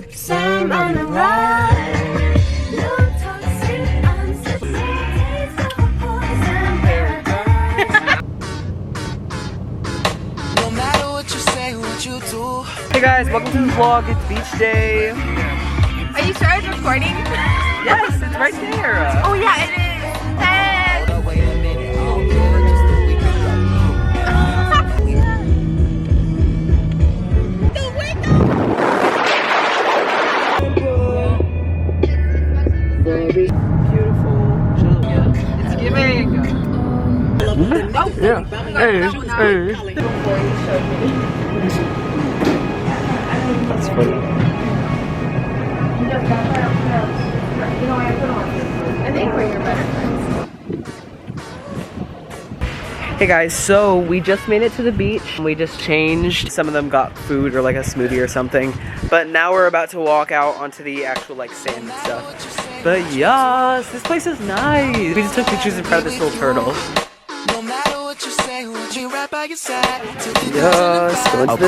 good time on the ride. No toxic uncertainties of a poison paradise. No matter what you say, what you do. Hey guys, welcome to the vlog. It's beach day. Are you sure it's recording? Yes, it's right there. Oh yeah, it is. Wait a minute, all good, just a week Beautiful. It's giving. Yeah. Hey. That's funny. I think we're your better friends. Hey guys, so we just made it to the beach. We just changed. Some of them got food or like a smoothie or something. But now we're about to walk out onto the actual like sand and stuff. But yes, this place is nice. We just took pictures in front of this little turtle. No matter what you say, we'll be right by your side. Yes, going to the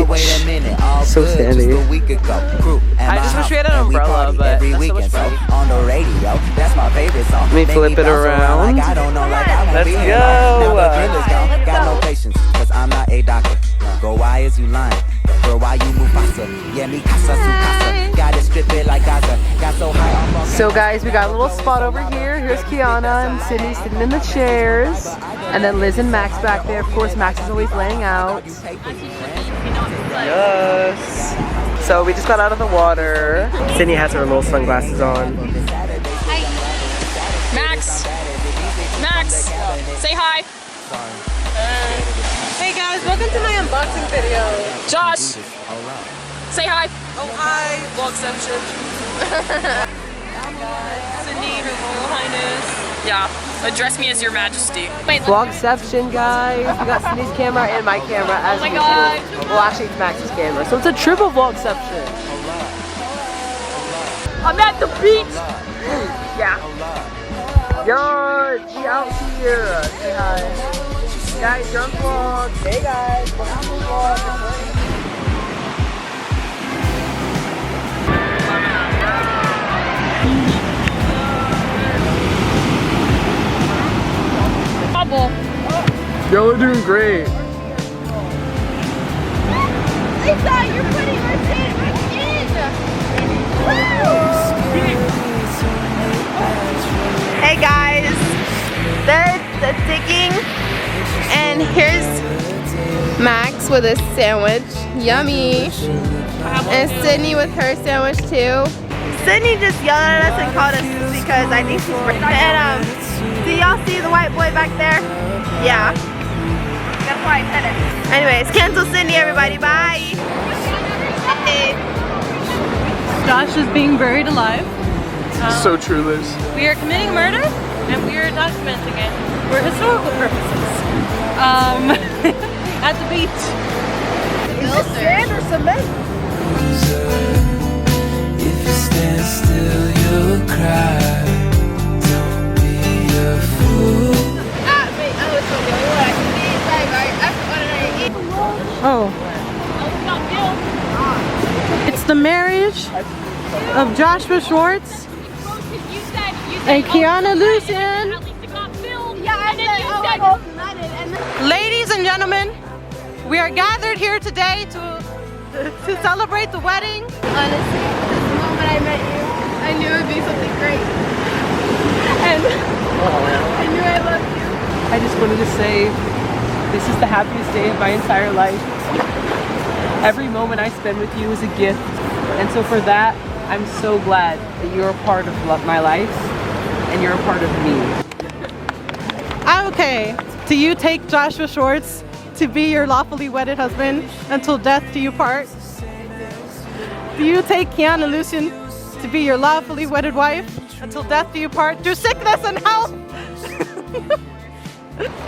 Wait a beach. minute, all So good, sandy. just a week ago. I just wish we had an umbrella, but every that's so weekend, much fun. on the radio. That's my favorite song. Let me flip it around. Like I don't know, like I won't Let's be go. Now the thrill is gone. Got no patience, cause I'm not a doctor. Girl, why is you lying? Girl, why you move faster? Yeah, me casa su casa. Gotta strip it like Gaza. Got so high on So guys, we got a little spot over here. Here's Kiana and Sydney sitting in the chairs. And then Liz and Max back there. Of course, Max is always laying out. Yes. So we just got out of the water. Sydney has her little sunglasses on. Max! Max! Say hi! Hey guys, welcome to my unboxing video. Josh! Say hi! Oh hi, vlogception. Sydney, her royal highness. Yeah, address me as your majesty. Vlogception, guys. We got Sydney's camera and my camera as Oh my usual. God. Well, actually, it's Max's camera. So it's a triple vlogception. I'm at the beach! Yeah. Yo, we out here. Say hi. Guys, drunk vlog. Hey guys, welcome to the vlog. Bubble. Yo, we're doing great. Lisa, you're putting her sandwich in. Hey guys, they're digging, and here's Max with a sandwich, yummy, and Sydney with her sandwich too. Sydney just yelled at us and called us because I think she's pregnant. And do y'all see the white boy back there? Yeah. That's why I said it. Anyways, cancel Sydney, everybody. Bye. Hey. Josh is being buried alive. So true, Liz. We are committing murder and we are documenting it for historical purposes. At the beach. Is this sand or cement? If you stand still, you'll cry. Don't be a fool. Wait, oh, it's okay. What? Oh. It's the marriage of Joshua Schwartz and Kiana Lucien. Ladies and gentlemen, we are gathered here today to celebrate the wedding. Honestly, the moment I met you, I knew it would be something great. And I knew I loved you. I just wanted to say, this is the happiest day of my entire life. Every moment I spend with you is a gift. And so for that, I'm so glad that you're a part of my life and you're a part of me. Okay, do you take Joshua Schwartz to be your lawfully wedded husband until death do you part? Do you take Kiana Lucien to be your lawfully wedded wife until death do you part through sickness and health?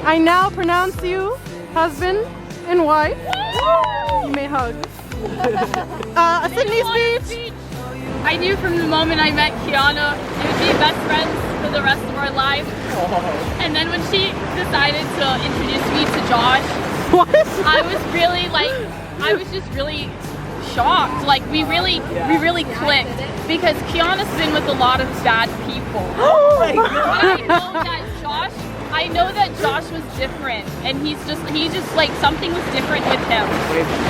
I now pronounce you husband and wife. You may hug. A Sydney speech. I knew from the moment I met Kiana, we would be best friends for the rest of our life. And then when she decided to introduce me to Josh, What? I was really like, I was just really shocked. Like we really clicked because Kiana's been with a lot of bad people. Oh my God. I know that Josh was different, and he just like something was different with him.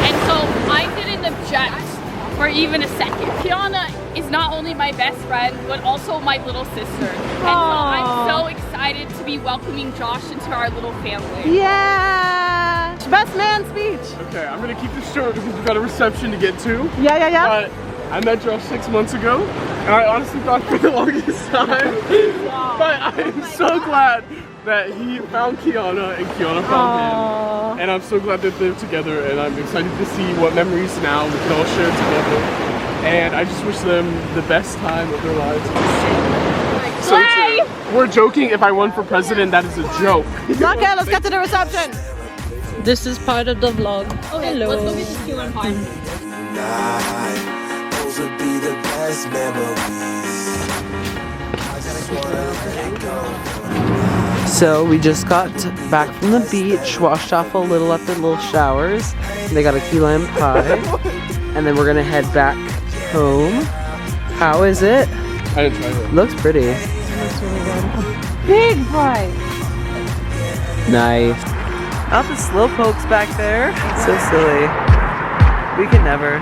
And so I didn't object for even a second. Kiana is not only my best friend, but also my little sister. And so I'm so excited to be welcoming Josh into our little family. Yeah! Best man speech. Okay, I'm gonna keep this short because we've got a reception to get to. Yeah. But I met Josh 6 months ago, and I honestly thought for the longest time. But I am so glad that he found Kiana and Kiana found him. And I'm so glad that they're together, and I'm excited to see what memories now we can all share together. And I just wish them the best time of their lives. So true. We're joking, if I won for president, that is a joke. Okay, let's get to the reception. This is part of the vlog. Okay, Hello. let's go get the Q&A part. Those would be the best memories. I just wanna let go. So we just got back from the beach, washed off a little at the little showers. They got a key lime pie. And then we're gonna head back home. How is it? I didn't try it. Looks pretty. Big bite. Nice. Oh, the slow pokes back there. So silly. We could never.